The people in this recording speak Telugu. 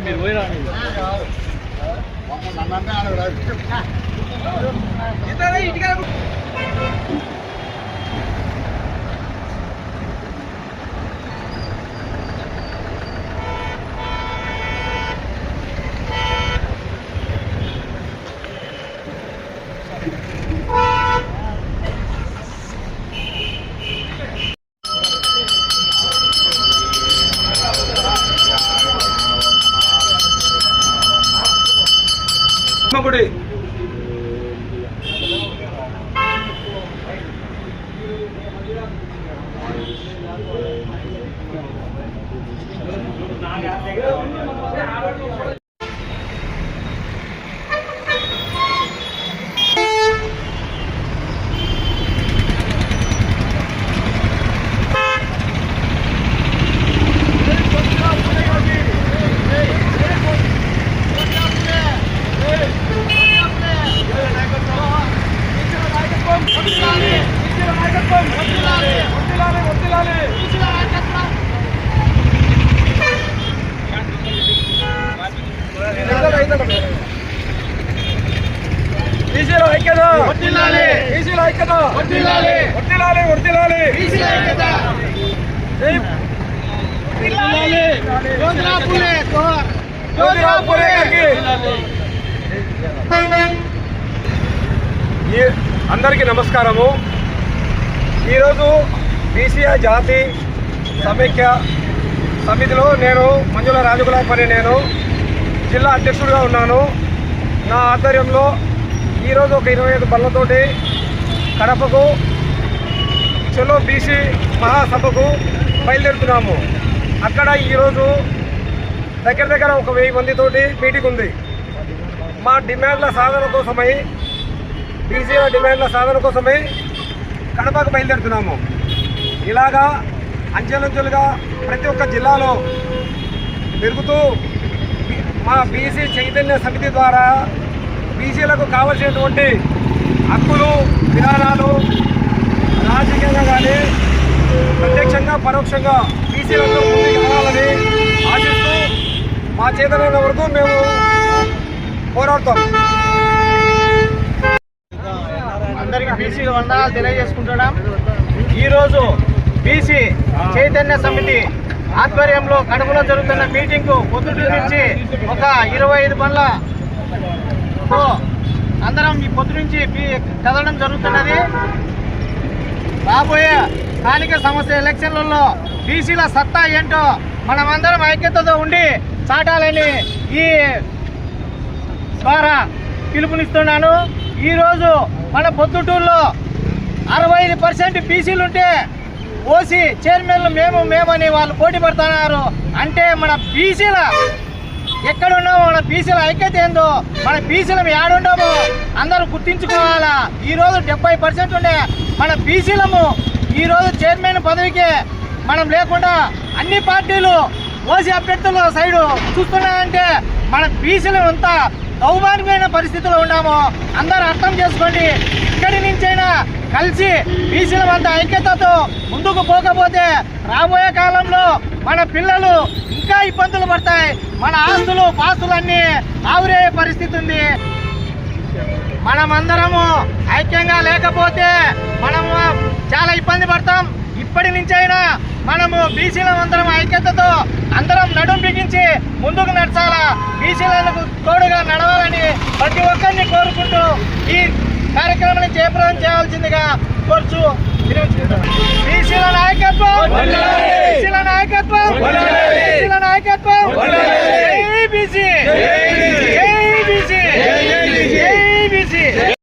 మీరు పోయిరా గుడి బీసీలో ఐక్యత వర్ధిల్లాలి, బీసీలో ఐక్యత వర్ధిల్లాలి, వర్ధిల్లాలి, వర్ధిల్లాలి, బీసీలో ఐక్యత వర్ధిల్లాలి, జ్యోతిరావు ఫూలే జోహార్, జ్యోతిరావు ఫూలే గారికి. అందరికీ నమస్కారము. ఈరోజు బీసీఐ జాతి సమైక్య సమితిలో నేను మంజుల రాజగులాపని నేను జిల్లా అధ్యక్షుడిగా ఉన్నాను. నా ఆధ్వర్యంలో ఈరోజు ఒక 25 బళ్ళతోటి కడపకు చలో బీసీ మహాసభకు బయలుదేరుతున్నాము. అక్కడ ఈరోజు దగ్గర ఒక 1000 మందితోటి మీటింగ్ ఉంది. మా డిమాండ్ల సాధన కోసమై బీసీల డిమాండ్ల సాధన కోసమై కడపకు బయలుదేరుతున్నాము. ఇలాగా అంచెలంచెలుగా ప్రతి ఒక్క జిల్లాలో పెరుగుతూ మా బీసీ చైతన్య సమితి ద్వారా బీసీలకు కావలసినటువంటి హక్కులు విధానాలు రాజకీయంగా కానీ ప్రత్యక్షంగా పరోక్షంగా బీసీలందరూ ముందుకు రావాలని ఆశిస్తూ మా చేతనైన వరకు మేము పోరాడతాం. అందరికీ బీసీ వందనాలు తెలియజేసుకుంటున్నాం. ఈరోజు బీసీ చైతన్య సమితి ఆధ్వర్యంలో కడపలో జరుగుతున్న మీటింగ్కు పొద్దుటి నుంచి ఒక 25 బండ్లతో అందరం ఈ పొద్దు నుంచి కదలడం జరుగుతున్నది. రాబోయే స్థానిక సంస్థ ఎలక్షన్లలో బీసీల సత్తా ఏంటో మనమందరం ఐక్యతతో ఉండి చాటాలని ఈ ద్వారా పిలుపునిస్తున్నాను. ఈరోజు మన పొద్దుటూరులో 65% బీసీలుంటే ఓసీ చైర్మన్లు మేమని వాళ్ళు పోటీ పడుతున్నారు. అంటే మన బీసీల ఎక్కడున్నామో మన బీసీల ఐక్యత ఏందో మన బీసీలం ఏడుండామో అందరూ గుర్తించుకోవాలా. ఈరోజు 70% ఉండే మన బీసీలము ఈరోజు చైర్మన్ పదవికి మనం లేకుండా అన్ని పార్టీలు ఓసీ అభ్యర్థుల సైడు చూస్తున్నాయంటే మన బీసీలు అంతా దౌర్భాగ్యమైన పరిస్థితుల్లో ఉన్నామో అందరూ అర్థం చేసుకోండి. ఇక్కడి నుంచైనా కలిసి బీసీలమంతా ఐక్యతతో ముందుకు పోకపోతే రాబోయే కాలంలో మన పిల్లలు ఇంకా ఇబ్బందులు పడతాయి. మన ఆస్తులు పాస్తులన్నీ ఆవిరయ్యే పరిస్థితి ఉంది. మనమందరము ఐక్యంగా లేకపోతే మనము చాలా ఇబ్బంది పడతాం. ఇప్పటి నుంచైనా మనము బీసీలందరం ఐక్యతతో అందరం నడుం బిగించి ముందుకు నడచాలా. బీసీలకు తోడుగా నడవాలని ప్రతి ఒక్కరిని కోరుకుంటూ ఈ కార్యక్రమాన్ని జయప్రదం చేయాల్సిందిగా కోరుచు బీసీల నాయకత్వం, బీసీల నాయకత్వం, బీసీల నాయకత్వం.